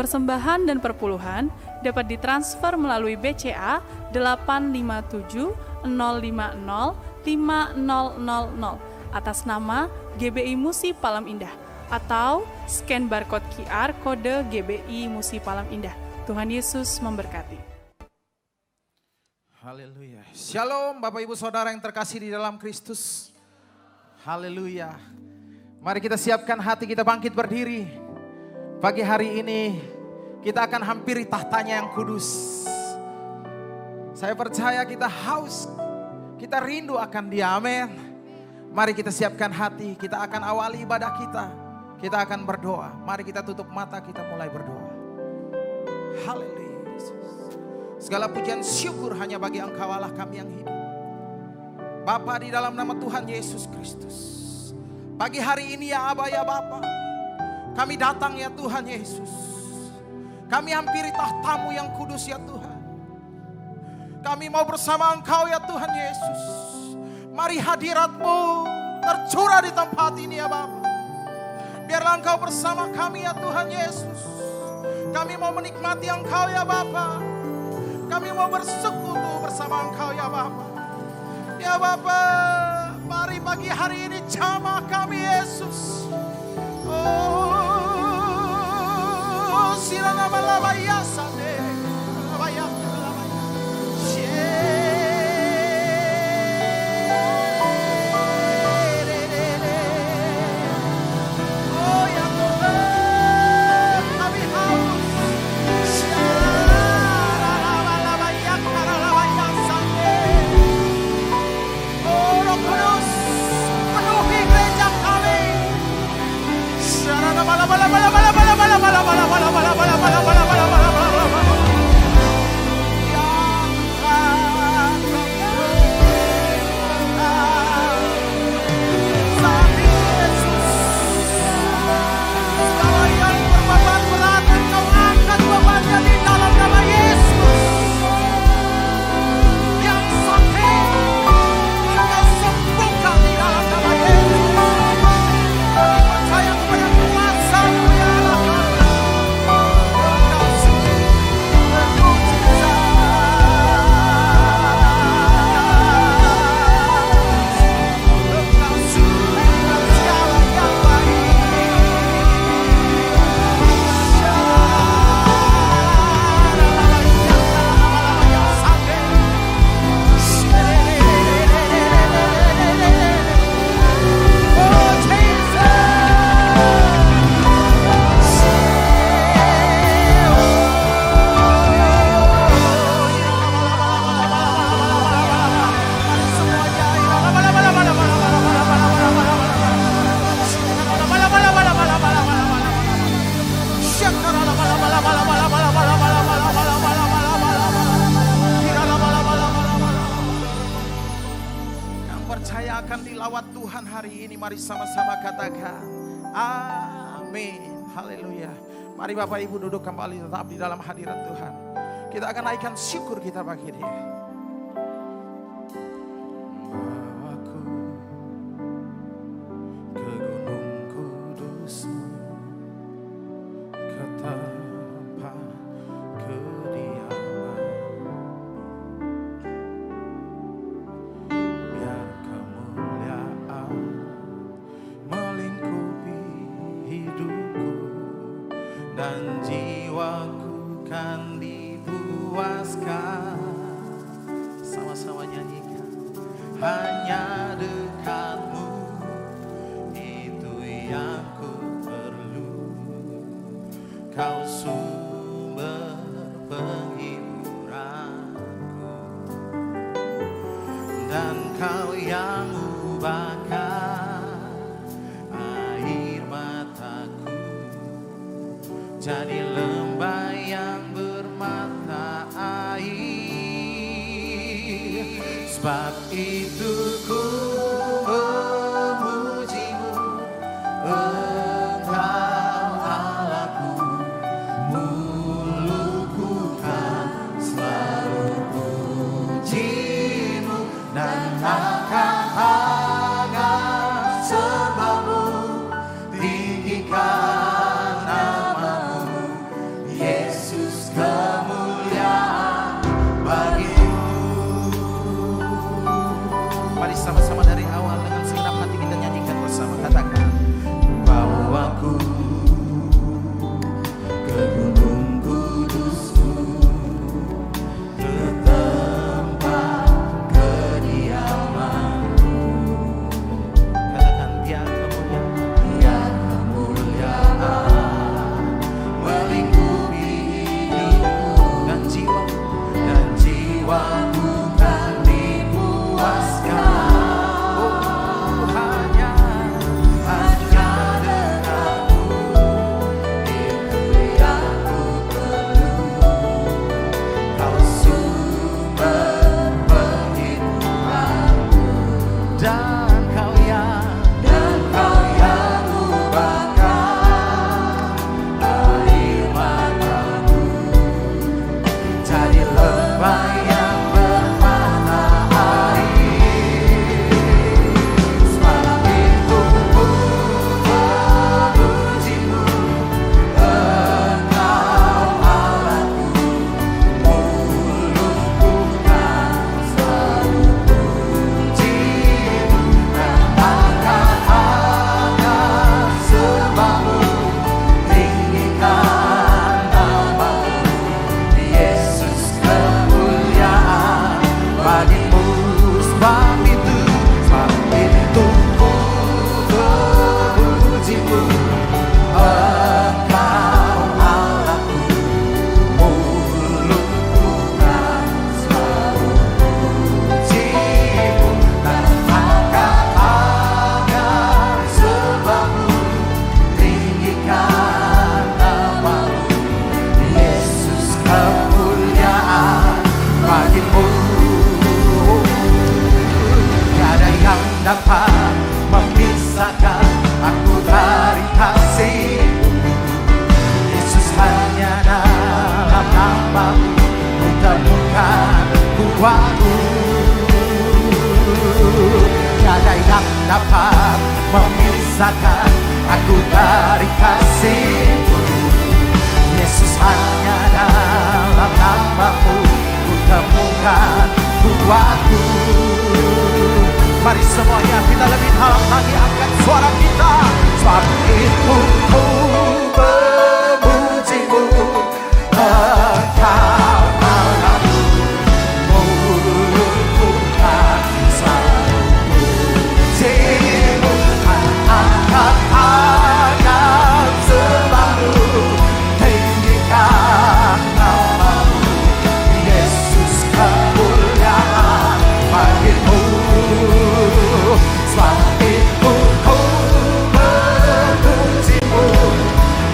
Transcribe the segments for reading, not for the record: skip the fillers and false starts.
persembahan dan perpuluhan dapat ditransfer melalui BCA 857 050 5000 atas nama GBI Musi Palam Indah atau scan barcode QR kode GBI Musi Palam Indah. Tuhan Yesus memberkati. Haleluya. Shalom Bapak Ibu Saudara yang terkasih di dalam Kristus. Haleluya. Mari kita siapkan hati kita bangkit berdiri. Pagi hari ini kita akan hampiri tahtanya yang kudus. Saya percaya kita haus, kita rindu akan Dia, amin. Mari kita siapkan hati, kita akan awali ibadah kita. Kita akan berdoa. Mari kita tutup mata, kita mulai berdoa. Haleluya Yesus. Segala pujian syukur hanya bagi Engkau Allah kami yang hidup. Bapa, di dalam nama Tuhan Yesus Kristus. Pagi hari ini ya Aba ya Bapa, kami datang ya Tuhan Yesus. Kami hampiri tahta-Mu yang kudus ya Tuhan. Kami mau bersama Engkau ya Tuhan Yesus. Mari hadirat-Mu tercurah di tempat ini ya Bapa. Biarlah Engkau bersama kami ya Tuhan Yesus. Kami mau menikmati Engkau ya Bapa. Kami mau bersekutu bersama Engkau ya Bapa. Ya Bapa, mari pagi hari ini jamah kami Yesus. Oh, sirana malabaya sade, malabaya malabaya. Oh ya Tuhan, kami haus. Malabaya malabaya sade. Oh Roh Kudus, penuhi gereja kami. Sirana malabaya malabaya malabaya malabaya malabaya. Akan dilawat Tuhan hari ini, mari sama-sama katakan amin. Haleluya. Mari Bapak Ibu duduk kembali tetap di dalam hadirat Tuhan. Kita akan naikkan syukur kita bagi Dia. Bawaku ke gunung kudus-Mu, ke tempat kediaman. Dan jiwaku kan dipuaskan. Sama-sama nyanyikan. Hanya dekat-Mu, itu yang ku perlu. Kau sumber penghiburanku, dan Kau yang ubahkan air mataku jadi lembah yang bermata air. Sebab itu ku memuji-Mu, Engkau Allahku. Mulutku kan selalu puji-Mu, dan akan hangat sembah-Mu, tinggikan nama-Mu. memisahkan aku dari kasih-Mu. Yesus, hanya dalam nama-Mu ku temukan kuatku. Mari semuanya kita lebih dalam lagi angkat suara kita. Sebab itu ku memuji-Mu, Engkau Allahku, mulutku kan selalu puji-Mu. Angkat tangan sembah-Mu, tinggikan nama-Mu, Yesus, kemuliaan bagi-Mu. Sebab itu ku memuji-Mu,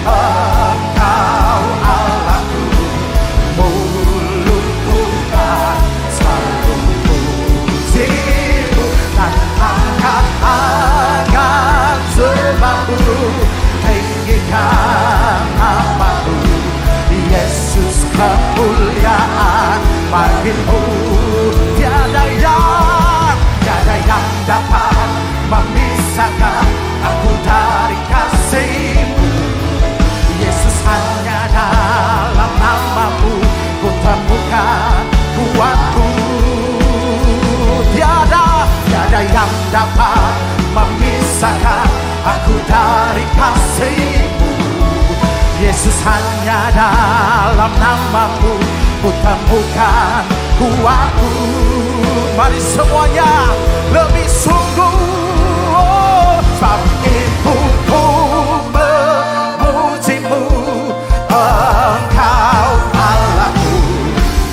Engkau Allahku, mulutku kan selalu puji-Mu. Dan angkat tangan sembah-Mu, tinggikan nama-Mu, Yesus, kemuliaan bagi-Mu. Tiada yang dapat memisahkan aku dari kasih-Mu. Yesus, hanya dalam nama-Mu ku temukan kuatku. Tiada yang dapat memisahkan aku dari kasih-Mu. Yesus, hanya dalam nama-Mu ku temukan kuatku. Mari semuanya lebih sungguh. Sebab itu ku memuji-Mu, Engkau Allahku,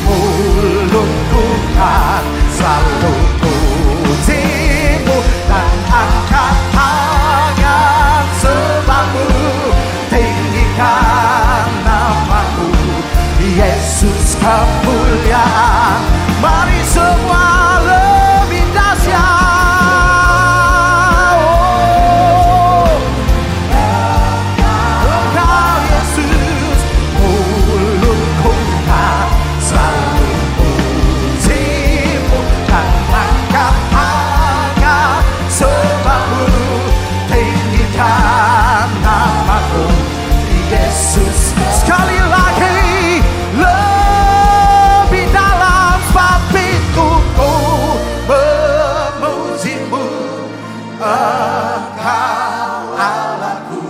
mulutku kan selalu puji-Mu. Dan angkat tangan sembah-Mu, tinggikan nama-Mu, Yesus, kemuliaan. Mari semua lebih dahsyat. Engkau Yesus, mulutku kan selalu puji-Mu. Dan angkat tangan sembah-Mu, tinggikan nama-Mu, Yesus. Sekali lagi, lebih dalam. Sebab itu ku memuji-Mu, Engkau Allahku,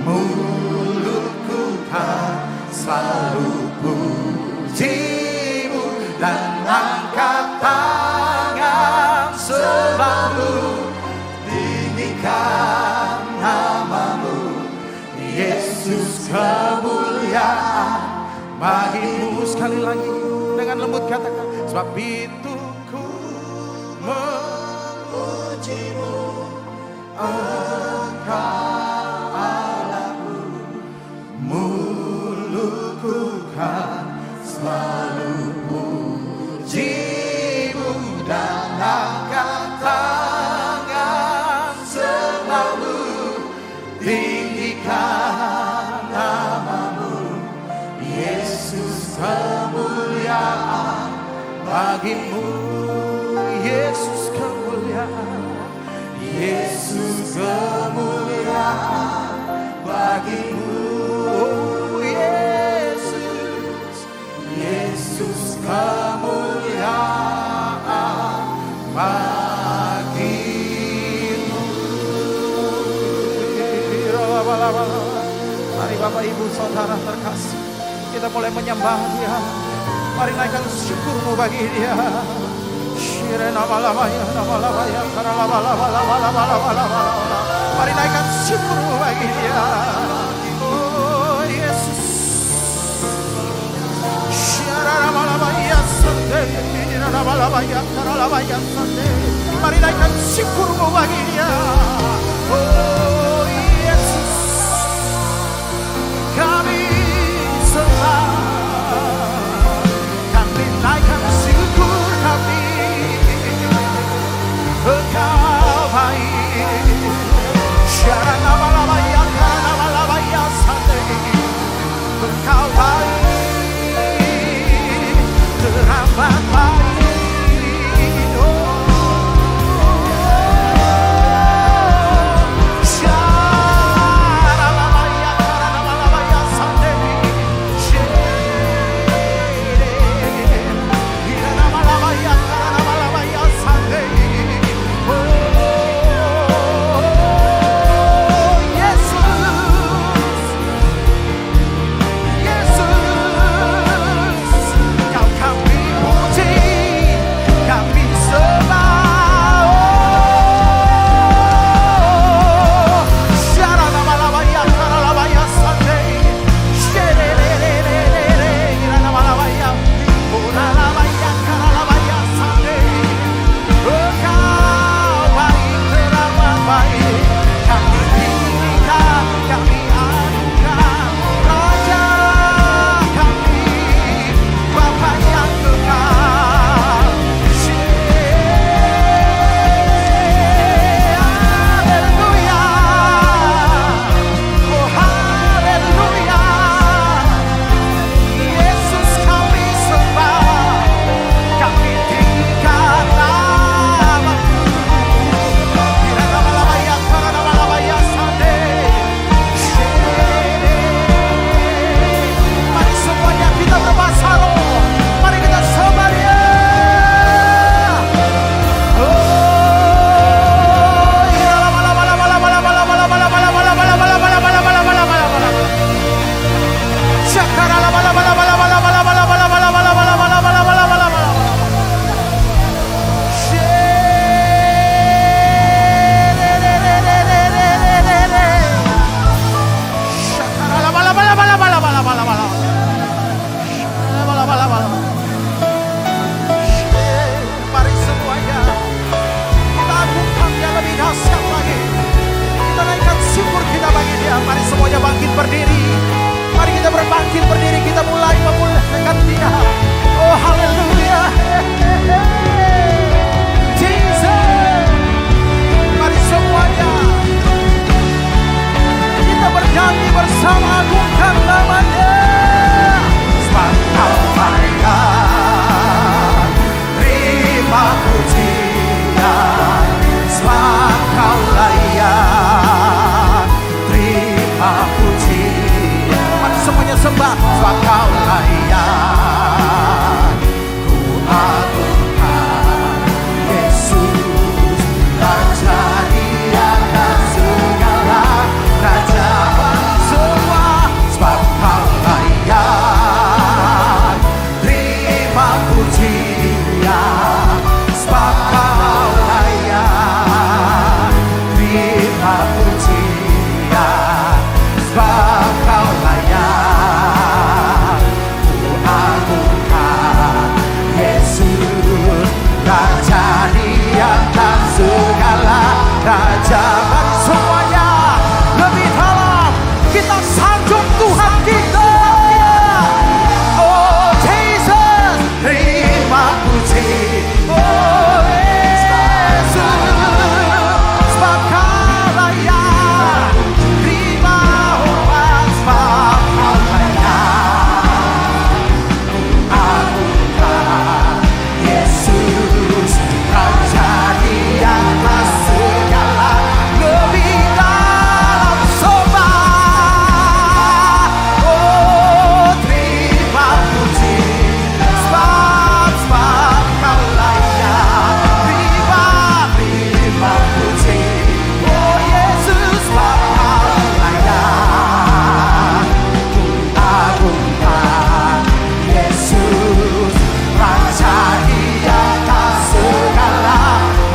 mulutku kan selalu puji-Mu. Dan angkat tangan sembah-Mu, tinggikan nama-Mu, Yesus, kemuliaan bagi-Mu. Sekali lagi dengan lembut katakan, sebab itu ku memuji-Mu, Engkau Allahku, mulutku kan selalu puji-Mu. Dan angkat tangan sembah-Mu, tinggikan nama-Mu, Yesus, kemuliaan bagi-Mu. Yesus, kemuliaan, Yesus, kemuliaan bagi-Mu. Oh, Yesus, Yesus, kemuliaan bagi-Mu. Mari Bapak Ibu Saudara terkasih, kita mulai menyembah Dia. Mari naikkan syukur-Mu bagi Dia. Mari naikkan syukur-Mu bagi Dia. Oh Yesus, mari naikkan syukur-Mu bagi Dia. Oh Yesus, kami sembah, kami naikkan syukur kami. Engkau baik, syara nama-nama yang karena nama-nama yang santai. Engkau baik, teramat baik. Oh, sama-sama agungkan namanya. Sebab Kau layak, terima pujian. Sebab Kau layak, terima pujian. Mari semuanya sembah. Sebab Kau layak, ku agungkan Yesus, Raja di atas segala kerajaan semua. Sebab Kau layak, terima pujian. Sebab Kau layak, terima pujian. Sebab Kau layak, ku agungkan Yesus, Raja di atas segala raja. Mari semuanya lebih dalam kita sanjung Tuhan kita. Oh Jesus, terima puji. Oh Yesus, sebab Kau layak, terima hormat. Sebab Kau layak, ku agungkan Yesus, Raja di atas segala. Lebih dalam sembah. Oh terima puji. Sebab Kau layak, terima puji. Oh Yesus, sebab Kau layak, ku agungkan Yesus, Raja di atas segala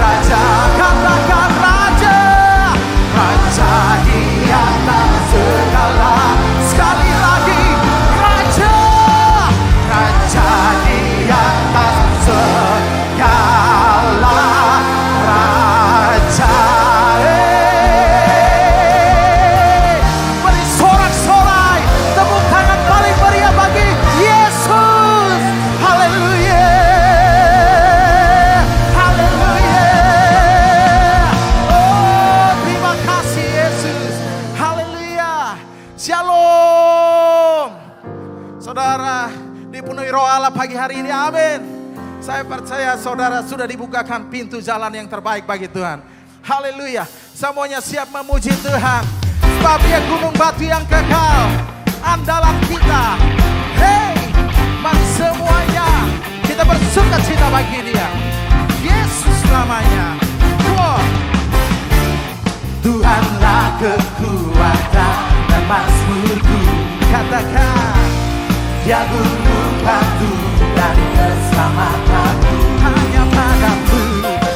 raja. Katakan raja, raja di atas segala. Sekali lagi raja, raja di atas segala raja. Beri sorak-sorai, tepuk tangan paling meriah bagi Yesus. Haleluya, haleluya. Oh terima kasih Yesus. Haleluya. Shalom. Saudara, dipenuhi roh Allah pagi hari ini, amin. Saya percaya saudara sudah dibukakan pintu jalan yang terbaik bagi Tuhan. Haleluya. Semuanya siap memuji Tuhan. Sebab Dia gunung batu yang kekal, andalan kita. Hey, mari semuanya kita bersuka cita bagi Dia. Yesus namanya. Come on. Tuhanlah kekuatan dan mazmurku. Katakan, Dia gunung batu dan keselamatanku. Hanya padamu,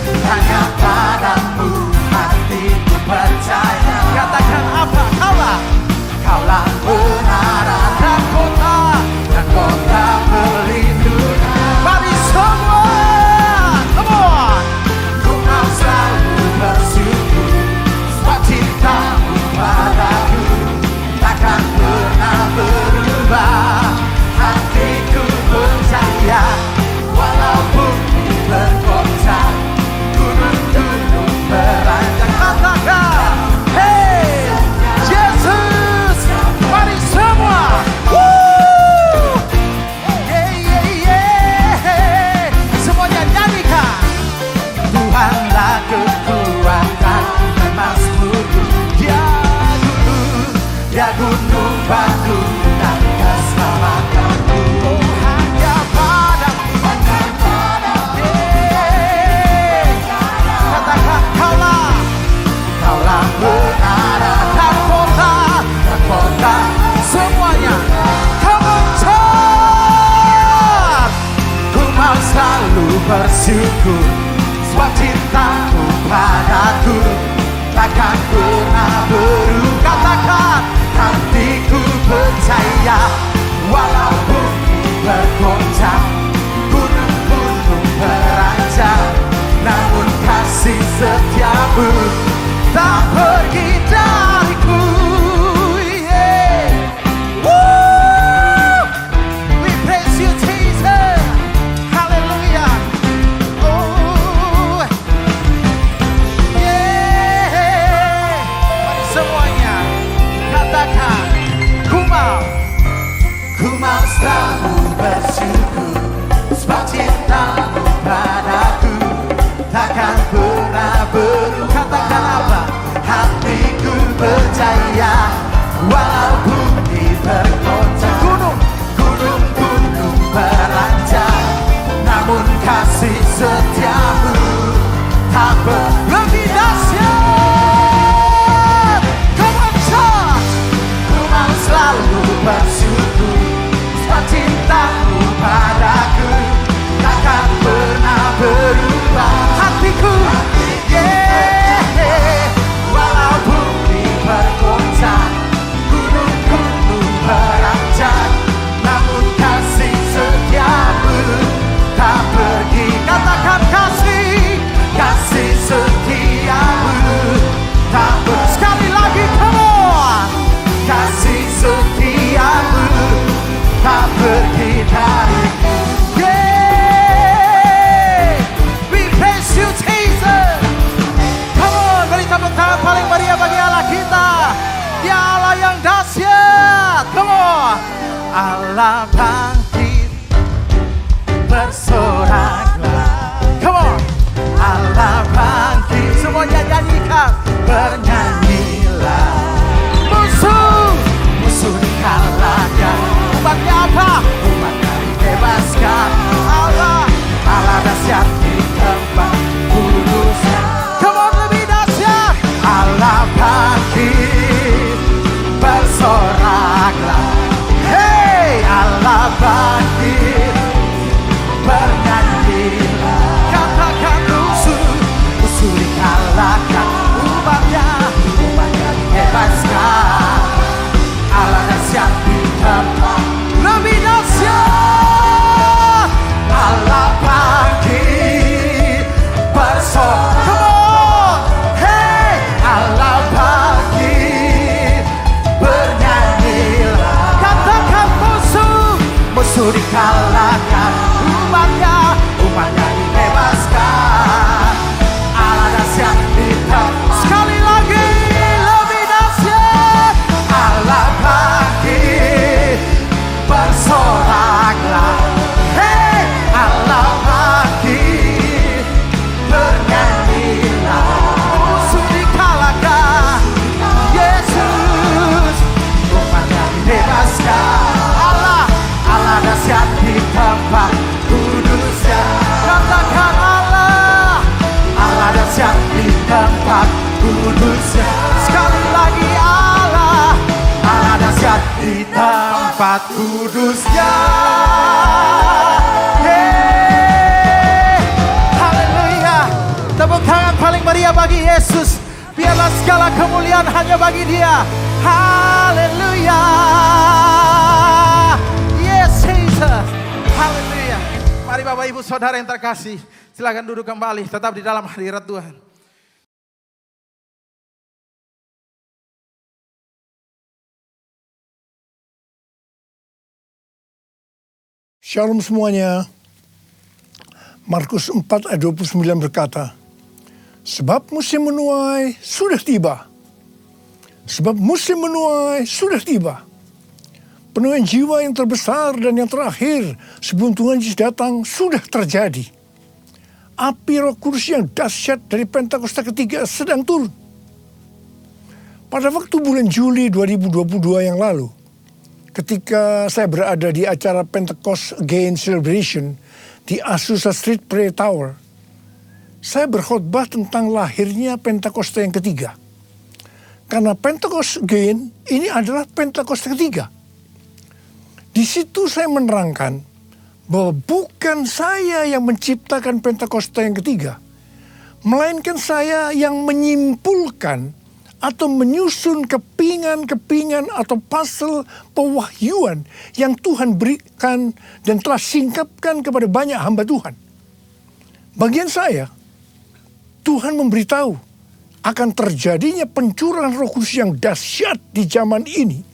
hanya padamu hatiku percaya. Katakan apa? Kaulah benaran dan kota perlindungan. Mari semua, come on. Ku mau selalu bersyukur, sebab cintamu padaku takkan pernah berubah. Hatiku percaya, walaupun bergoncang, gunung-gunung beranjak. Katakan, hey, Yesus, mari semua. Woo! Yeah, yeah, yeah. Semuanya nyanyikan. Tuhanlah kekuatan dan mazmurku. Dia gunung batu dan keselamatanku. Oh, hanya padamu. Yeah. Katakan, Kaulah benaran dan kota. Semuanya, come on, church. Ku mau selalu bersyukur, sebab cintamu padaku takkan pernah berubah. Katakan, hatiku percaya, walaupun bergoncang, gunung-gunung beranjak, namun kasih setiamu tak pergi dariku. Yeah. Woo! We praise you, Jesus. Hallelujah. Oh, yeah. Mari semuanya Walaupun di bergoncang gunung-gunung beranjak, namun kasih setiamu tak lebih dahsyat. Come on church, ku mau selalu bersyukur sebab cintamu padaku takkan pernah berubah. Hatiku, yeah, walaupun di bergoncang gunung-gunung beranjak, namun kasih setiamu tak pergi. Katakan kasih setiamu tak pergi. Sekali lagi, come on. Kasih setiamu tak pergi dariku. Yeah, we praise you Jesus. Come on, beri tepuk tangan paling meriah bagi Allah kita. Dia Allah yang dahsyat. Come on. Allah bangkit, bersoraklah. Come on. Allah bangkit, semuanya nyanyikan, bernyanyilah. Musuh dikalahkan. Umatnya apa? Umatnya dibebaskan. Allah dahsyat di tempat kudusnya. Come on, lebih dahsyat. Allah bangkit, bersoraklah. Hey, Allah bangkit, bernyanyilah. Katakan musuh dikalahkan. Umatnya dibebaskan. Allah dahsyat di tempat lebih dahsyat. Allah bangkit, bersorak. Come on, hey, Allah bangkit, bernyanyilah. Katakan musuh dikalahkan. Umatnya dibebaskan. Allah dahsyat di tempat. Sekali lagi, lebih dahsyat. Allah bangkit, bersoraklah. Hey, Allah bangkit, bernyanyilah. Musuh dikalahkan. Yesus, umatnya dibebaskan. Allah dahsyat di tempat kudusnya. Katakan Allah dahsyat di tempat kudusnya. Sekali lagi Allah dahsyat di tempat kudusnya. Hey, haleluya. Tepuk tangan paling meriah bagi Yesus. Biarlah segala kemuliaan hanya bagi Dia. Haleluya. Yes Jesus. Haleluya. Mari Bapak Ibu Saudara yang terkasih, silakan duduk kembali, tetap di dalam hadirat Tuhan. Shalom semuanya. Markus 4 ayat 29 berkata, sebab musim menuai sudah tiba. Sebab musim menuai sudah tiba. Penuaian jiwa yang terbesar dan yang terakhir sebelum Tuhan Yesus datang sudah terjadi. Api Roh Kudus yang dahsyat dari Pentakosta ketiga sedang turun. Pada waktu bulan Juli 2022 yang lalu, ketika saya berada di acara Pentecost Again Celebration di Azusa Street Prayer Tower, saya berkhotbah tentang lahirnya Pentakosta yang ketiga. Karena Pentecost Again ini adalah Pentakosta ketiga. Di situ saya menerangkan bahwa bukan saya yang menciptakan Pentakosta yang ketiga, melainkan saya yang menyimpulkan atau menyusun kepingan-kepingan atau puzzle pewahyuan yang Tuhan berikan dan telah singkapkan kepada banyak hamba Tuhan. Bagian saya, Tuhan memberitahu akan terjadinya pencurahan Roh Kudus yang dahsyat di zaman ini,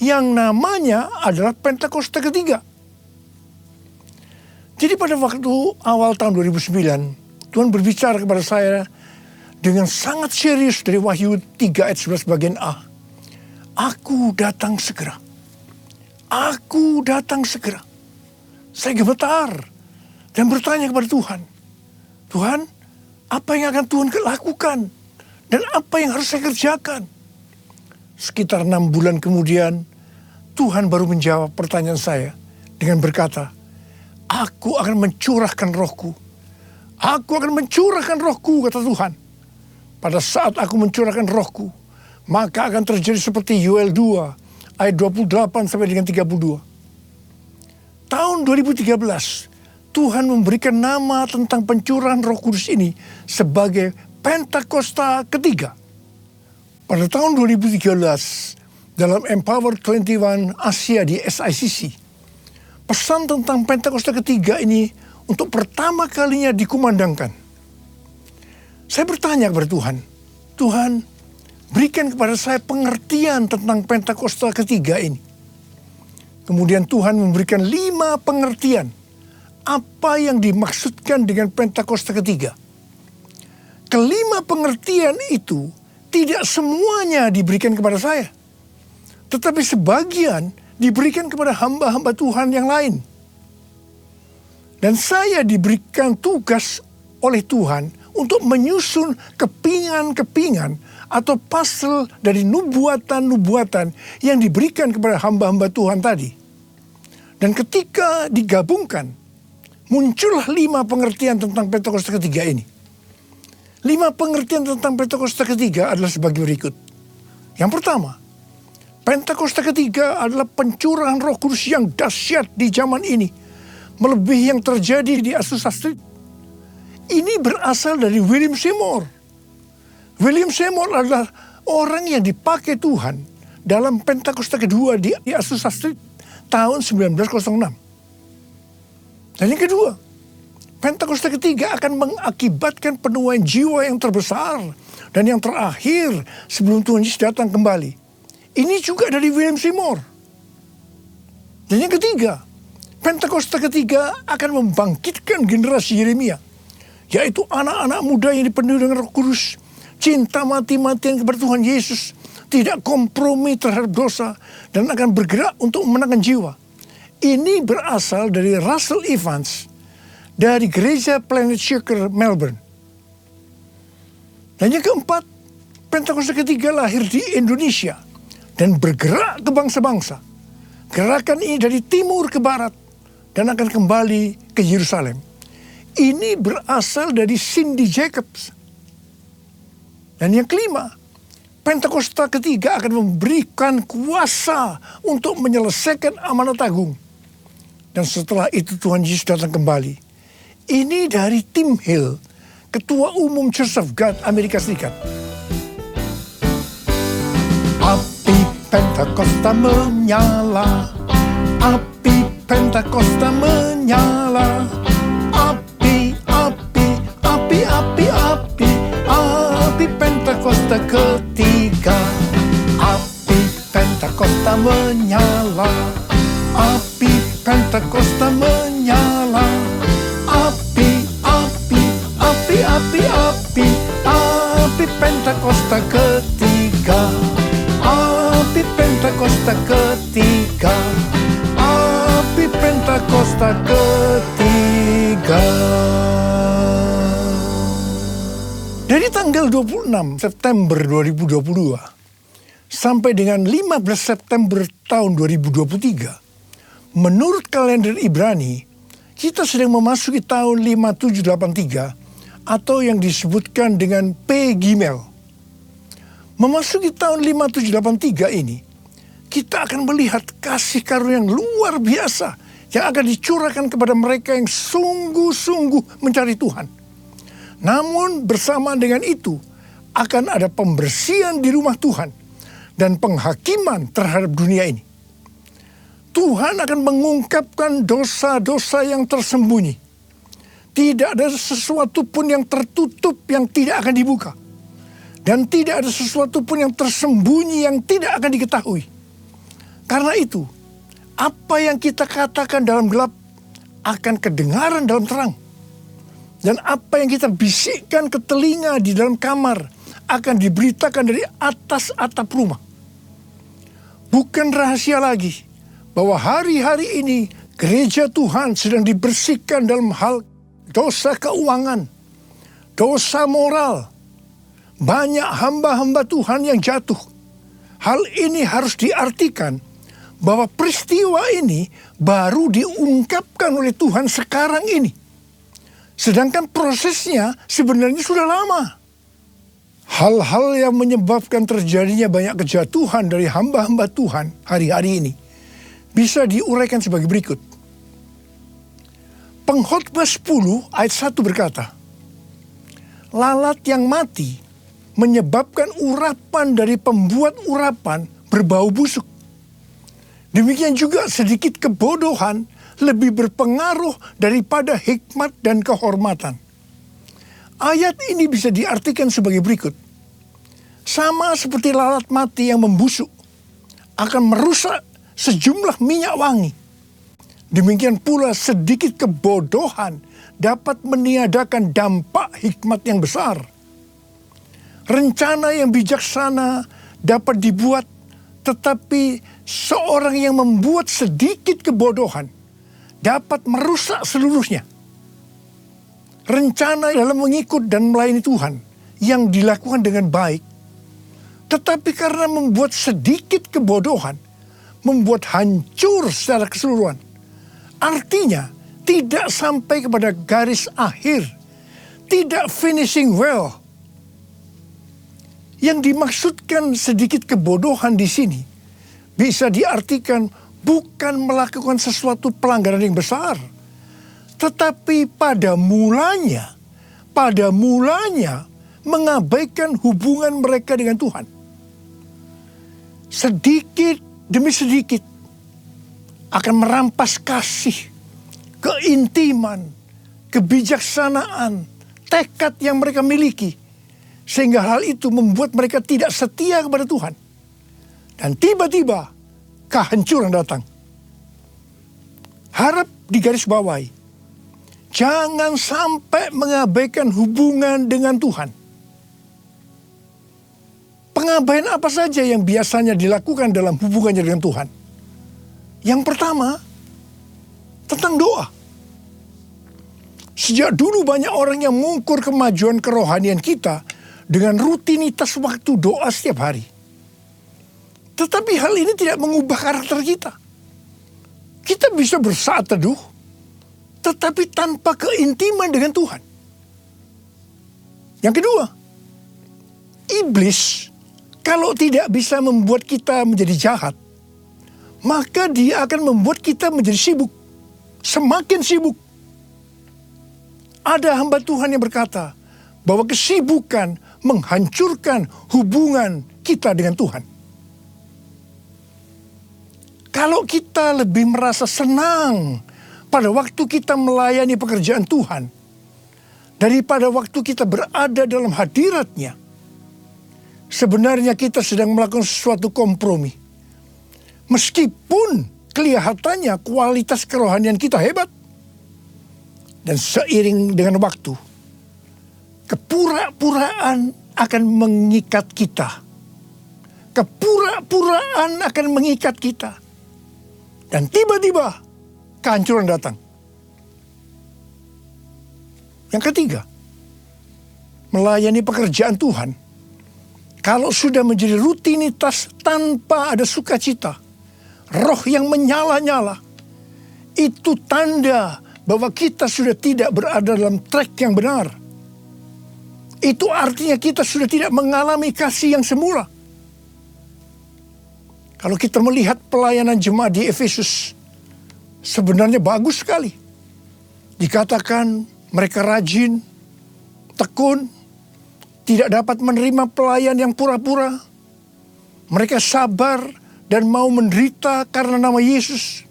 yang namanya adalah Pentakosta ketiga. Jadi pada waktu awal tahun 2009, Tuhan berbicara kepada saya dengan sangat serius dari Wahyu 3 ayat 11 bagian A. Aku datang segera. Aku datang segera. Saya gemetar dan bertanya kepada Tuhan. Tuhan, apa yang akan Tuhan lakukan? Dan apa yang harus saya kerjakan? sekitar 6 bulan kemudian, Tuhan baru menjawab pertanyaan saya dengan berkata, "Aku akan mencurahkan rohku. Aku akan mencurahkan rohku," kata Tuhan. "Pada saat aku mencurahkan rohku, maka akan terjadi seperti Yoel 2 ayat 28 sampai dengan 32. Tahun 2013, Tuhan memberikan nama tentang pencurahan Roh Kudus ini sebagai Pentakosta ketiga. Pada tahun 2013, dalam Empower 21 Asia di SICC, pesan tentang Pentakosta ketiga ini untuk pertama kalinya dikumandangkan. Saya bertanya kepada Tuhan, "Tuhan, berikan kepada saya pengertian tentang Pentakosta ketiga ini." Kemudian Tuhan memberikan 5 pengertian apa yang dimaksudkan dengan Pentakosta ketiga. Kelima pengertian itu tidak semuanya diberikan kepada saya, tetapi sebagian diberikan kepada hamba-hamba Tuhan yang lain. Dan saya diberikan tugas oleh Tuhan untuk menyusun kepingan-kepingan atau pasal dari nubuatan-nubuatan yang diberikan kepada hamba-hamba Tuhan tadi. Dan ketika digabungkan, muncullah 5 pengertian tentang Pentakosta ketiga ini. 5 pengertian tentang Pentakosta ketiga adalah sebagai berikut. Yang pertama, Pentakosta ketiga adalah pencurahan Roh Kudus yang dahsyat di zaman ini, melebihi yang terjadi di Azusa Street. Ini berasal dari William Seymour. William Seymour adalah orang yang dipakai Tuhan dalam Pentakosta kedua di Azusa Street tahun 1906. Dan yang kedua, Pentakosta ketiga akan mengakibatkan penuaian jiwa yang terbesar dan yang terakhir sebelum Tuhan Yesus datang kembali. Ini juga dari William Seymour. Dan yang ketiga, Pentakosta ketiga akan membangkitkan generasi Yeremia, yaitu anak-anak muda yang dipenuhi dengan Roh Kudus, cinta mati-matian kepada Tuhan Yesus, tidak kompromi terhadap dosa, dan akan bergerak untuk memenangkan jiwa. Ini berasal dari Russell Evans dari Gereja Planet Shaker Melbourne. Dan yang keempat, Pentakosta ketiga lahir di Indonesia dan bergerak ke bangsa-bangsa. Gerakan ini dari timur ke barat dan akan kembali ke Yerusalem. Ini berasal dari Cindy Jacobs. Dan yang kelima, Pentakosta ketiga akan memberikan kuasa untuk menyelesaikan amanat agung. Dan setelah itu Tuhan Yesus datang kembali. Ini dari Tim Hill, Ketua Umum Church of God Amerika Serikat. Api Pentakosta menyala, api Pentakosta menyala, api, api, api, api, api, api Pentakosta ketiga, api Pentakosta menyala, api Pentakosta menyala, api, api, api, api, api, api Pentakosta ketiga, api Pentakosta ketiga, api Pentakosta ketiga. Dari tanggal 26 September 2022 sampai dengan 15 September tahun 2023, menurut kalender Ibrani, kita sedang memasuki tahun 5783 atau yang disebutkan dengan P Gimel. Memasuki tahun 5783 ini, kita akan melihat kasih karunia yang luar biasa yang akan dicurahkan kepada mereka yang sungguh-sungguh mencari Tuhan. Namun bersamaan dengan itu, akan ada pembersihan di rumah Tuhan dan penghakiman terhadap dunia ini. Tuhan akan mengungkapkan dosa-dosa yang tersembunyi. Tidak ada sesuatu pun yang tertutup yang tidak akan dibuka. Dan tidak ada sesuatu pun yang tersembunyi yang tidak akan diketahui. Karena itu, apa yang kita katakan dalam gelap akan kedengaran dalam terang. Dan apa yang kita bisikkan ke telinga di dalam kamar akan diberitakan dari atas atap rumah. Bukan rahasia lagi bahwa hari-hari ini gereja Tuhan sedang dibersihkan dalam hal dosa keuangan, dosa moral. Banyak hamba-hamba Tuhan yang jatuh. hal ini harus diartikan bahwa peristiwa ini baru diungkapkan oleh Tuhan sekarang ini. Sedangkan prosesnya sebenarnya sudah lama. Hal-hal yang menyebabkan terjadinya banyak kejatuhan dari hamba-hamba Tuhan hari-hari ini bisa diuraikan sebagai berikut. Pengkhotbah 10 ayat 1 berkata, lalat yang mati menyebabkan urapan dari pembuat urapan berbau busuk. Demikian juga sedikit kebodohan lebih berpengaruh daripada hikmat dan kehormatan. Ayat ini bisa diartikan sebagai berikut. Sama seperti lalat mati yang membusuk akan merusak sejumlah minyak wangi. Demikian pula sedikit kebodohan dapat meniadakan dampak hikmat yang besar. Rencana yang bijaksana dapat dibuat, tetapi seorang yang membuat sedikit kebodohan dapat merusak seluruhnya. Rencana dalam mengikut dan melayani Tuhan yang dilakukan dengan baik, tetapi karena membuat sedikit kebodohan, membuat hancur secara keseluruhan. Artinya, tidak sampai kepada garis akhir, tidak finishing well. Yang dimaksudkan sedikit kebodohan di sini bisa diartikan bukan melakukan sesuatu pelanggaran yang besar, tetapi pada mulanya mengabaikan hubungan mereka dengan Tuhan. Sedikit demi sedikit akan merampas kasih, keintiman, kebijaksanaan, tekad yang mereka miliki. Sehingga hal itu membuat mereka tidak setia kepada Tuhan. Dan tiba-tiba kehancuran datang. Harap digarisbawahi. Jangan sampai mengabaikan hubungan dengan Tuhan. Pengabaian apa saja yang biasanya dilakukan dalam hubungannya dengan Tuhan? Yang pertama, tentang doa. Sejak dulu banyak orang yang mengukur kemajuan kerohanian kita dengan rutinitas waktu doa setiap hari. Tetapi hal ini tidak mengubah karakter kita. Kita bisa bersaat teduh, tetapi tanpa keintiman dengan Tuhan. Yang kedua, iblis kalau tidak bisa membuat kita menjadi jahat, maka dia akan membuat kita menjadi sibuk, semakin sibuk. Ada hamba Tuhan yang berkata bahwa kesibukan menghancurkan hubungan kita dengan Tuhan. Kalau kita lebih merasa senang pada waktu kita melayani pekerjaan Tuhan daripada waktu kita berada dalam hadirat-Nya, sebenarnya kita sedang melakukan sesuatu kompromi. Meskipun kelihatannya kualitas kerohanian kita hebat, dan seiring dengan waktu, kepura-puraan akan mengikat kita. Kepura-puraan akan mengikat kita. Dan tiba-tiba kehancuran datang. Yang ketiga, melayani pekerjaan Tuhan. Kalau sudah menjadi rutinitas tanpa ada sukacita, roh yang menyala-nyala, itu tanda bahwa kita sudah tidak berada dalam track yang benar. Itu artinya kita sudah tidak mengalami kasih yang semula. Kalau kita melihat pelayanan jemaat di Efesus, sebenarnya bagus sekali. Dikatakan mereka rajin, tekun, tidak dapat menerima pelayan yang pura-pura. Mereka sabar dan mau menderita karena nama Yesus.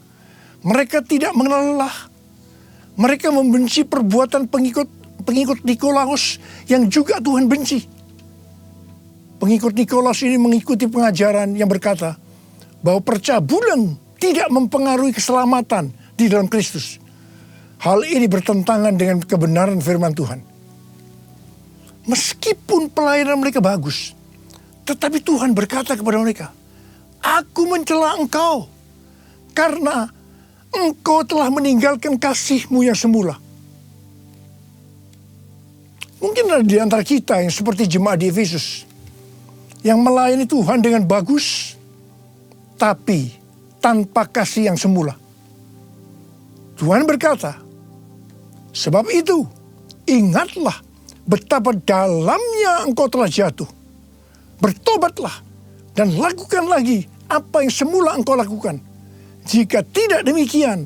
Mereka tidak mengenal lelah. Mereka membenci perbuatan pengikut Nikolaus yang juga Tuhan benci. Pengikut Nikolaus ini mengikuti pengajaran yang berkata bahwa percabulan tidak mempengaruhi keselamatan di dalam Kristus. Hal ini bertentangan dengan kebenaran firman Tuhan. Meskipun pelayanan mereka bagus, tetapi Tuhan berkata kepada mereka, "Aku mencela engkau karena engkau telah meninggalkan kasih-Mu yang semula." Mungkin ada di antara kita yang seperti jemaat di Efesus. yang melayani Tuhan dengan bagus, tapi tanpa kasih yang semula. Tuhan berkata, sebab itu ingatlah betapa dalamnya engkau telah jatuh. Bertobatlah dan lakukan lagi apa yang semula engkau lakukan. Jika tidak demikian,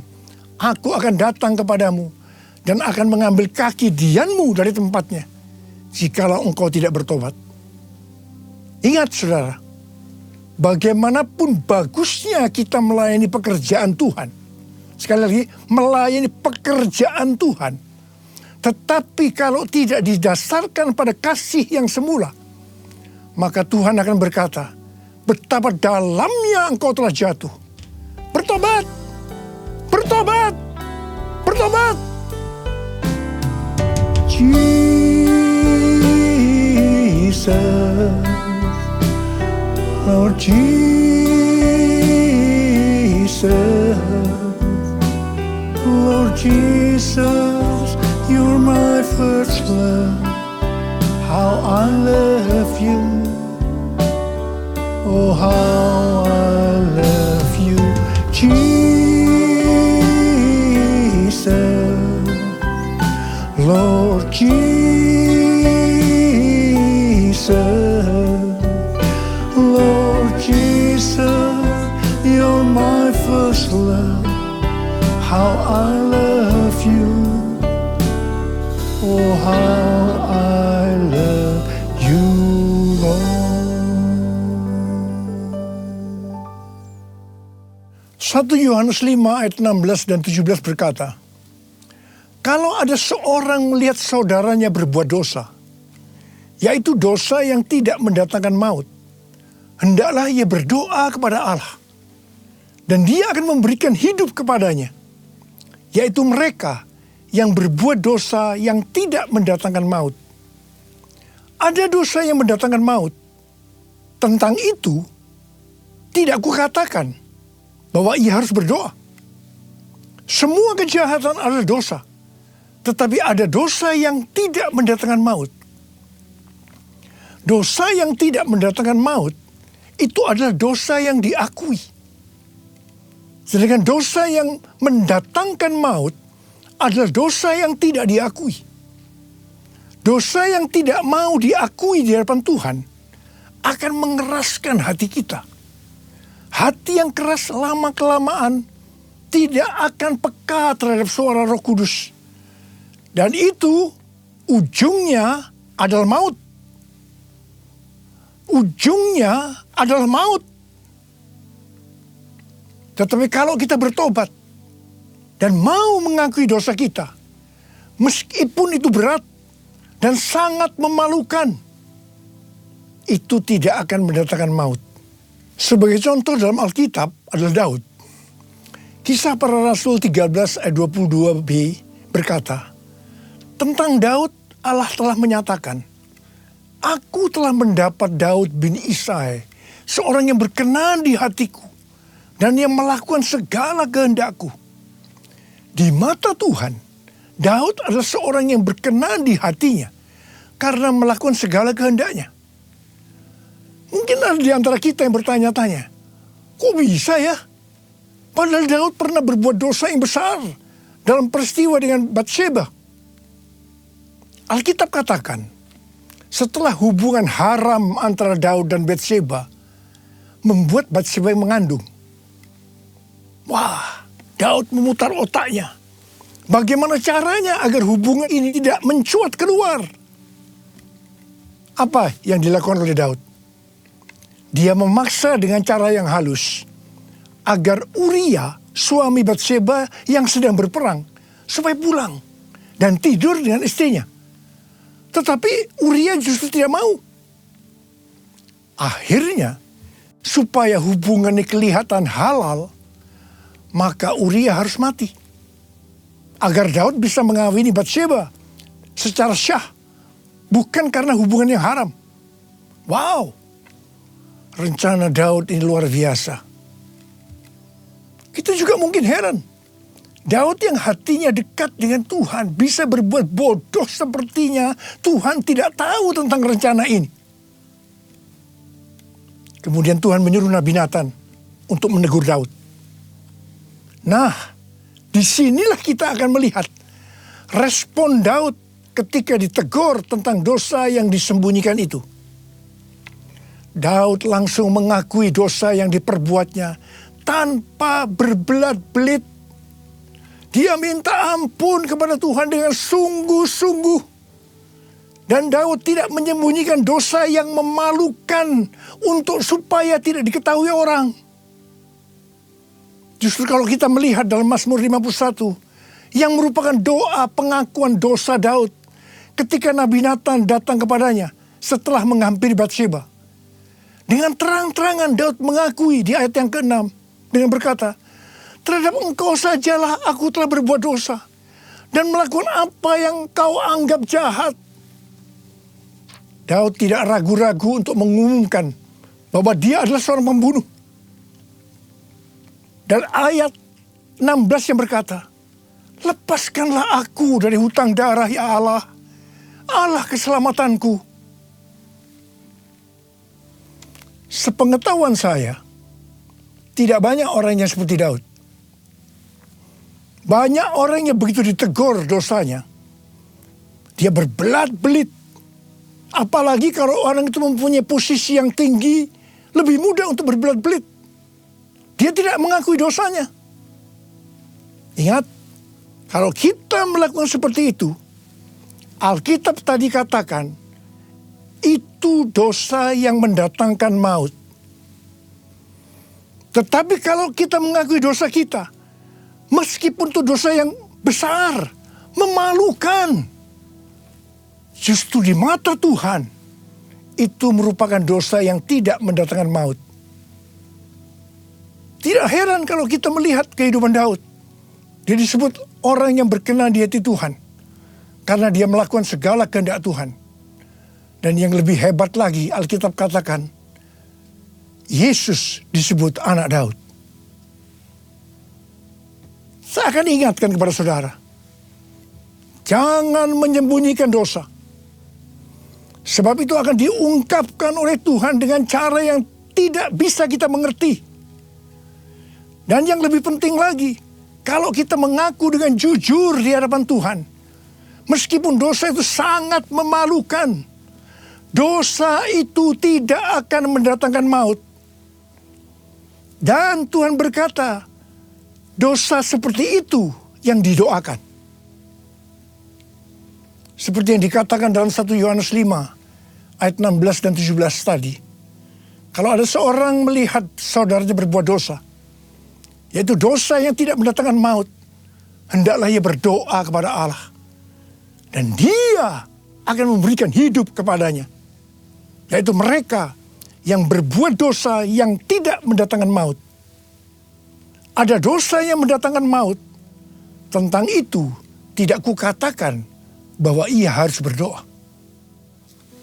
aku akan datang kepadamu dan akan mengambil kaki dianmu dari tempatnya, jikalau engkau tidak bertobat. Ingat saudara, bagaimanapun bagusnya kita melayani pekerjaan Tuhan. Sekali lagi, melayani pekerjaan Tuhan. Tetapi kalau tidak didasarkan pada kasih yang semula, maka Tuhan akan berkata, betapa dalamnya engkau telah jatuh. Bertobat! Bertobat! Bertobat! Jesus, Lord Jesus, Lord Jesus, you're my first love. How I love you. Oh, how I love you, Jesus, Lord Jesus, Lord Jesus, you're my first love. How I love you. Oh, how I love you, Lord. 1 Yohanes 5 ayat 16 dan 17 berkata, kalau ada seorang melihat saudaranya berbuat dosa, yaitu dosa yang tidak mendatangkan maut, hendaklah ia berdoa kepada Allah, dan Dia akan memberikan hidup kepadanya, yaitu mereka yang berbuat dosa yang tidak mendatangkan maut. Ada dosa yang mendatangkan maut. Tentang itu, tidak kukatakan bahwa ia harus berdoa. Semua kejahatan adalah dosa, tetapi ada dosa yang tidak mendatangkan maut. Dosa yang tidak mendatangkan maut, itu adalah dosa yang diakui. Sedangkan dosa yang mendatangkan maut adalah dosa yang tidak diakui. Dosa yang tidak mau diakui di hadapan Tuhan akan mengeraskan hati kita. Hati yang keras lama-kelamaan tidak akan peka terhadap suara Roh Kudus. Dan itu ujungnya adalah maut. Ujungnya adalah maut. Tetapi kalau kita bertobat dan mau mengakui dosa kita, meskipun itu berat dan sangat memalukan, itu tidak akan mendatangkan maut. Sebagai contoh dalam Alkitab adalah Daud. Kisah Para Rasul 13 ayat 22b berkata, tentang Daud Allah telah menyatakan, aku telah mendapat Daud bin Isai, seorang yang berkenan di hatiku, dan yang melakukan segala kehendakku. Di mata Tuhan, Daud adalah seorang yang berkenan di hatinya, karena melakukan segala kehendaknya. Mungkin ada di antara kita yang bertanya-tanya, kok bisa ya? Padahal Daud pernah berbuat dosa yang besar dalam peristiwa dengan Batsheba. Alkitab katakan, setelah hubungan haram antara Daud dan Batsheba membuat Batsheba mengandung. Wah, Daud memutar otaknya. Bagaimana caranya agar hubungan ini tidak mencuat keluar? Apa yang dilakukan oleh Daud? Dia memaksa dengan cara yang halus agar Uria, suami Batsheba yang sedang berperang, supaya pulang dan tidur dengan istrinya. Tetapi Uria justru tidak mau. Akhirnya, supaya hubungannya kelihatan halal, maka Uria harus mati. Agar Daud bisa mengawini Batsheba secara syah, bukan karena hubungan yang haram. Wow, rencana Daud ini luar biasa. Kita juga mungkin heran. Daud yang hatinya dekat dengan Tuhan bisa berbuat bodoh sepertinya Tuhan tidak tahu tentang rencana ini. Kemudian Tuhan menyuruh Nabi Nathan untuk menegur Daud. Nah, disinilah kita akan melihat respon Daud ketika ditegur tentang dosa yang disembunyikan itu. Daud langsung mengakui dosa yang diperbuatnya tanpa berbelat-belit. Dia minta ampun kepada Tuhan dengan sungguh-sungguh. Dan Daud tidak menyembunyikan dosa yang memalukan untuk supaya tidak diketahui orang. Justru kalau kita melihat dalam Mazmur 51, yang merupakan doa pengakuan dosa Daud ketika Nabi Nathan datang kepadanya setelah menghampiri Batsheba. Dengan terang-terangan Daud mengakui di ayat yang ke-6 dengan berkata, terhadap engkau sajalah aku telah berbuat dosa dan melakukan apa yang kau anggap jahat. Daud tidak ragu-ragu untuk mengumumkan bahwa dia adalah seorang pembunuh. Dan ayat 16 yang berkata, lepaskanlah aku dari hutang darah ya Allah, Allah keselamatanku. Sepengetahuan saya, tidak banyak orang yang seperti Daud. Banyak orang yang begitu ditegur dosanya, dia berbelat-belit. Apalagi kalau orang itu mempunyai posisi yang tinggi, lebih mudah untuk berbelat-belit. Dia tidak mengakui dosanya. Ingat, kalau kita melakukan seperti itu, Alkitab tadi katakan, itu dosa yang mendatangkan maut. Tetapi kalau kita mengakui dosa kita, meskipun itu dosa yang besar, memalukan, justru di mata Tuhan, itu merupakan dosa yang tidak mendatangkan maut. Tidak heran kalau kita melihat kehidupan Daud. Dia disebut orang yang berkenan di hati Tuhan. Karena dia melakukan segala kehendak Tuhan. Dan yang lebih hebat lagi, Alkitab katakan, Yesus disebut anak Daud. Saya akan ingatkan kepada saudara, jangan menyembunyikan dosa. Sebab itu akan diungkapkan oleh Tuhan dengan cara yang tidak bisa kita mengerti. Dan yang lebih penting lagi, kalau kita mengaku dengan jujur di hadapan Tuhan, meskipun dosa itu sangat memalukan, dosa itu tidak akan mendatangkan maut. Dan Tuhan berkata, dosa seperti itu yang didoakan. Seperti yang dikatakan dalam 1 Yohanes 5 ayat 16 dan 17 tadi. Kalau ada seorang melihat saudaranya berbuat dosa, yaitu dosa yang tidak mendatangkan maut, hendaklah ia berdoa kepada Allah. Dan dia akan memberikan hidup kepadanya. Yaitu mereka yang berbuat dosa yang tidak mendatangkan maut. Ada dosa yang mendatangkan maut. Tentang itu tidak kukatakan bahwa ia harus berdoa.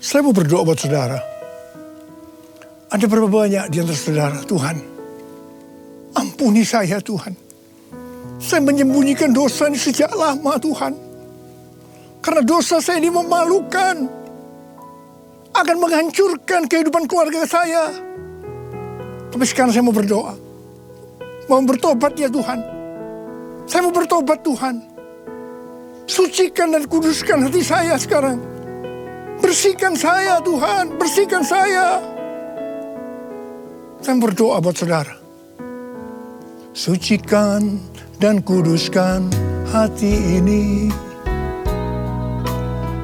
Saya mau berdoa buat saudara. Ada berapa banyak di antara saudara, Tuhan, ampuni saya Tuhan. Saya menyembunyikan dosa ini sejak lama Tuhan. Karena dosa saya ini memalukan. Akan menghancurkan kehidupan keluarga saya. Tapi sekarang saya mau berdoa. Mau bertobat ya Tuhan. Saya mau bertobat Tuhan. Sucikan dan kuduskan hati saya sekarang. Bersihkan saya Tuhan, bersihkan saya. Saya berdoa buat saudara. Sucikan dan kuduskan hati ini,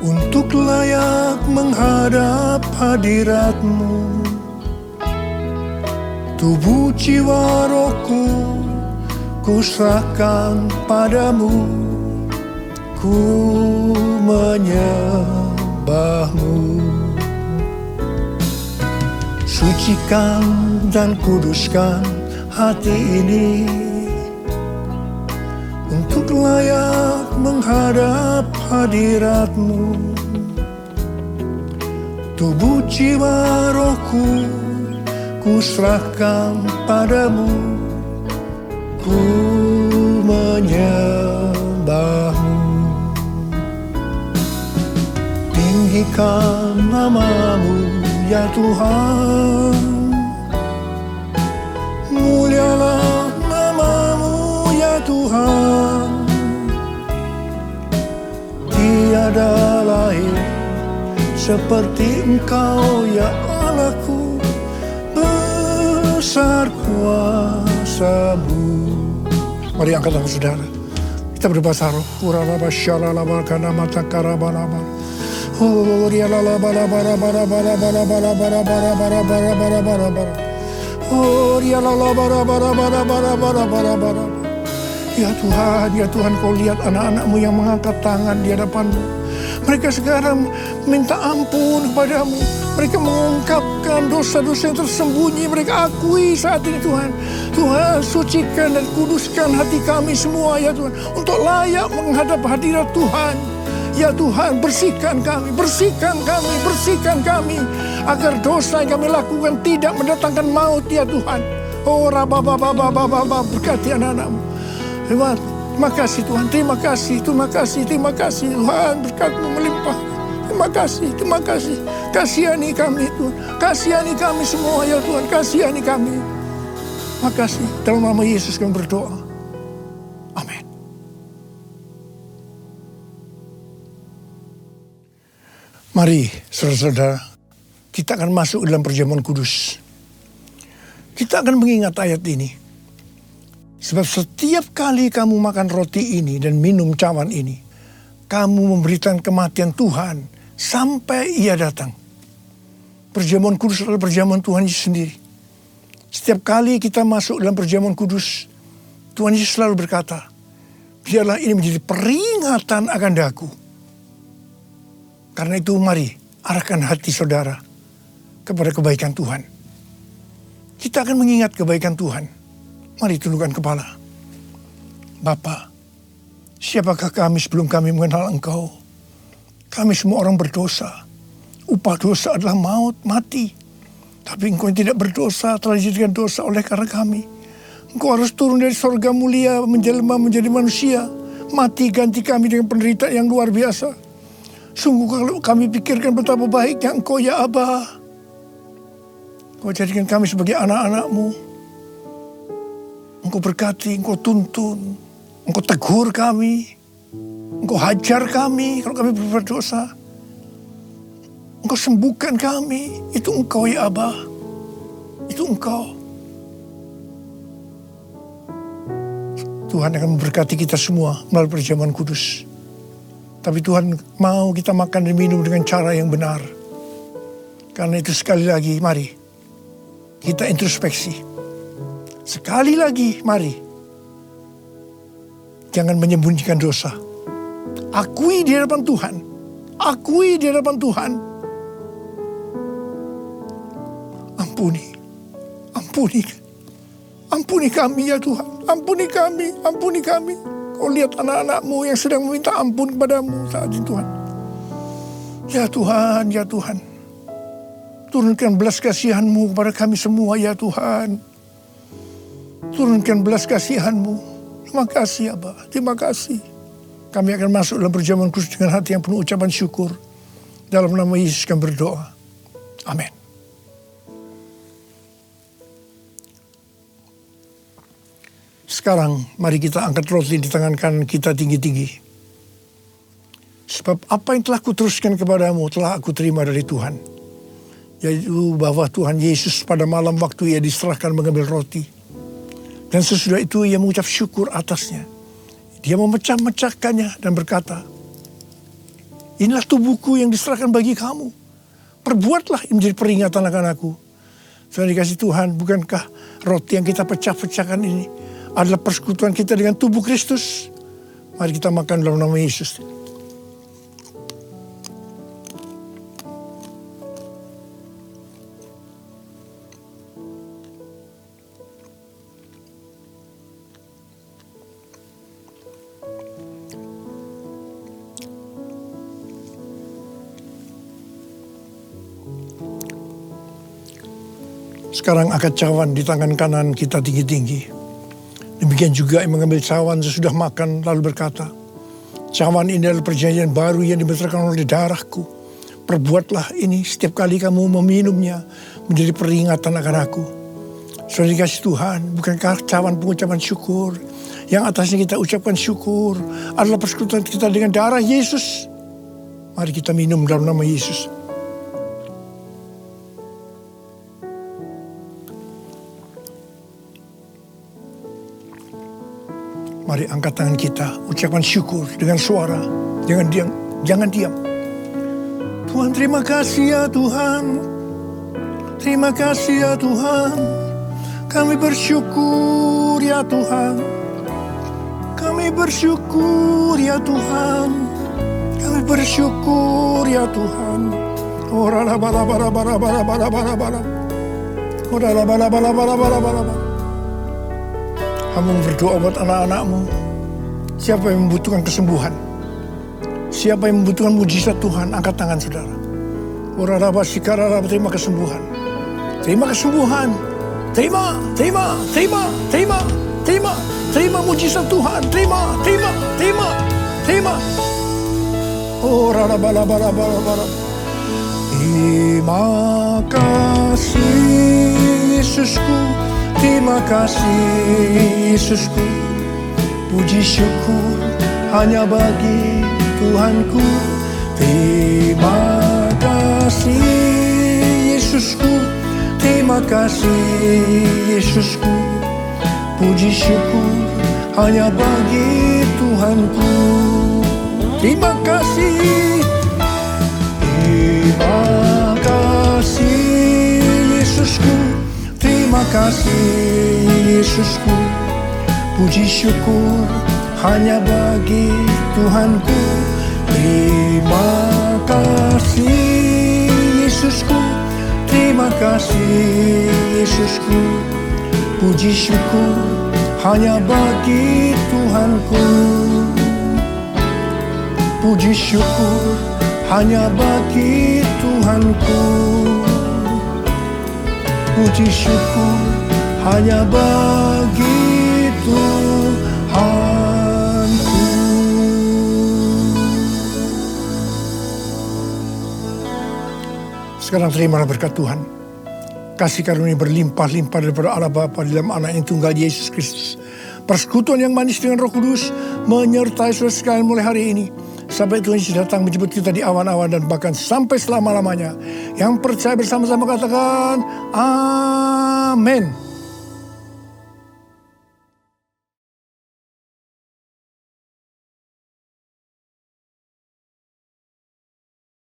untuk layak menghadap hadirat-Mu. Tubuh jiwa rohku ku serahkan padamu. Ku menyembah-Mu. Sucikan dan kuduskan hati ini, untuk layak menghadap hadirat-Mu. Tubuh jiwa rohku ku serahkan padamu. Ku menyembah-Mu. Tinggikan nama-Mu ya Tuhan. Mulialah nama-Mu ya Tuhan. Tiada lain seperti Engkau ya Allahku. Besar kuasa-Mu. Mari angkat tangan saudara. Kita berbahasa roh. Kuralaba syalalaba kana mata karabalaba. Oh ya la la bara bara bara bara bara bara bara bara bara bara bara bara bara. Oh ya la la bara bara bara bara bara bara bara. Ya Tuhan, Kau lihat anak-anak-Mu yang mengangkat tangan di hadapan-Mu. Mereka sekarang minta ampun kepada-Mu. Mereka mengungkapkan dosa-dosa yang tersembunyi. Mereka akui saat ini Tuhan. Tuhan, sucikan dan kuduskan hati kami semua ya Tuhan. Untuk layak menghadap hadirat Tuhan. Ya Tuhan, bersihkan kami, bersihkan kami, bersihkan kami. Agar dosa yang kami lakukan tidak mendatangkan maut ya Tuhan. Oh rabababababababab, berkati anak-anak-Mu. Terima kasih Tuhan, terima kasih, terima kasih, terima kasih Tuhan, berkat-Mu melimpah. Terima kasih, terima kasih. Kasihani kami Tuhan, kasihani kami semua ya Tuhan, kasihani kami. Terima kasih, dalam nama Yesus kami berdoa. Amin. Mari saudara-saudara, kita akan masuk dalam perjamuan kudus. Kita akan mengingat ayat ini. Sebab setiap kali kamu makan roti ini dan minum cawan ini, kamu memberitakan kematian Tuhan sampai Ia datang. Perjamuan kudus adalah perjamuan Tuhan Yesus sendiri. Setiap kali kita masuk dalam perjamuan kudus, Tuhan Yesus selalu berkata, biarlah ini menjadi peringatan akan daku. Karena itu mari arahkan hati saudara kepada kebaikan Tuhan. Kita akan mengingat kebaikan Tuhan. Mari tundukkan kepala. Bapa, siapakah kami sebelum kami mengenal Engkau? Kami semua orang berdosa. Upah dosa adalah maut, mati. Tapi Engkau yang tidak berdosa telah dijadikan dosa oleh karena kami. Engkau harus turun dari sorga mulia, menjelma menjadi manusia. Mati ganti kami dengan penderitaan yang luar biasa. Sungguh kalau kami pikirkan betapa baiknya Engkau ya Aba. Engkau jadikan kami sebagai anak-anak-Mu. Engkau berkati, Engkau tuntun, Engkau tegur kami, Engkau hajar kami kalau kami berbuat dosa. Engkau sembuhkan kami, itu Engkau ya Aba, itu Engkau. Tuhan akan memberkati kita semua melalui perjamuan kudus. Tapi Tuhan mau kita makan dan minum dengan cara yang benar. Karena itu sekali lagi, mari kita introspeksi. Sekali lagi, mari. Jangan menyembunyikan dosa. Akui di hadapan Tuhan. Akui di hadapan Tuhan. Ampuni. Ampuni. Ampuni kami ya Tuhan. Ampuni kami. Ampuni kami. Kau lihat anak-anak-Mu yang sedang meminta ampun kepadamu saat ini Tuhan. Ya Tuhan, ya Tuhan. Turunkan belas kasihan-Mu kepada kami semua ya Tuhan. Turunkan belas kasihan-Mu. Terima kasih Aba, terima kasih. Kami akan masuk dalam perjamuan kudus dengan hati yang penuh ucapan syukur. Dalam nama Yesus kami berdoa. Amin. Sekarang mari kita angkat roti di tangan kanan kita tinggi-tinggi. Sebab apa yang telah kuteruskan kepadamu telah aku terima dari Tuhan. Yaitu bahwa Tuhan Yesus pada malam waktu Ia diserahkan mengambil roti. Dan sesudah itu Ia mengucap syukur atasnya. Dia memecah-mecahkannya dan berkata, inilah tubuhku yang diserahkan bagi kamu. Perbuatlah ini menjadi peringatan akan aku. Saudara dikasih Tuhan, bukankah roti yang kita pecah-pecahkan ini adalah persekutuan kita dengan tubuh Kristus? Mari kita makan dalam nama Yesus. Sekarang angkat cawan di tangan kanan kita tinggi-tinggi. Demikian juga yang mengambil cawan sesudah makan lalu berkata, cawan ini adalah perjanjian baru yang dibenarkan oleh darahku. Perbuatlah ini setiap kali kamu meminumnya menjadi peringatan akan aku. Sudah dikasih Tuhan, bukankah cawan pengucapan syukur yang atasnya kita ucapkan syukur adalah persekutuan kita dengan darah Yesus. Mari kita minum dalam nama Yesus. Mari angkat tangan kita, ucapkan syukur dengan suara, jangan diam. Tuhan, terima kasih ya Tuhan. Terima kasih ya Tuhan. Kami bersyukur ya Tuhan. Kami bersyukur ya Tuhan. Kami bersyukur ya Tuhan. Ora la bara bara bara bara bara bara bara. Ora la bara bara bara bara bara. Kamu berdoa buat anak-anakmu. Siapa yang membutuhkan kesembuhan? Siapa yang membutuhkan mujizat Tuhan? Angkat tangan saudara. Ora la basikara, terima kesembuhan. Terima kesembuhan. Terima mujizat Tuhan. Terima. Oh, rara-bara. Terima kasih Yesusku, terima kasih Yesusku. Puji syukur hanya bagi Tuhanku. Terima kasih Yesusku, terima kasih Yesusku. Puji syukur hanya bagi Tuhanku. Terima kasih. Terima kasih Yesusku. Terima kasih Yesusku. Puji syukur hanya bagi Tuhanku. Terima kasih Yesusku. Terima kasih Yesusku. Puji syukur hanya bagi Tuhanku. Puji syukur hanya bagi Tuhanku. Puji syukur hanya bagi Tuhanku. Sekarang terimalah berkat Tuhan. Kasih karunia berlimpah-limpah daripada Allah Bapa di dalam Anak yang tunggal Yesus Kristus. Persekutuan yang manis dengan Roh Kudus menyertai saudara sekalian mulai hari ini. Sampai Tuhan Yesus datang menjemput kita di awan-awan dan bahkan sampai selama-lamanya. Yang percaya bersama-sama katakan amin.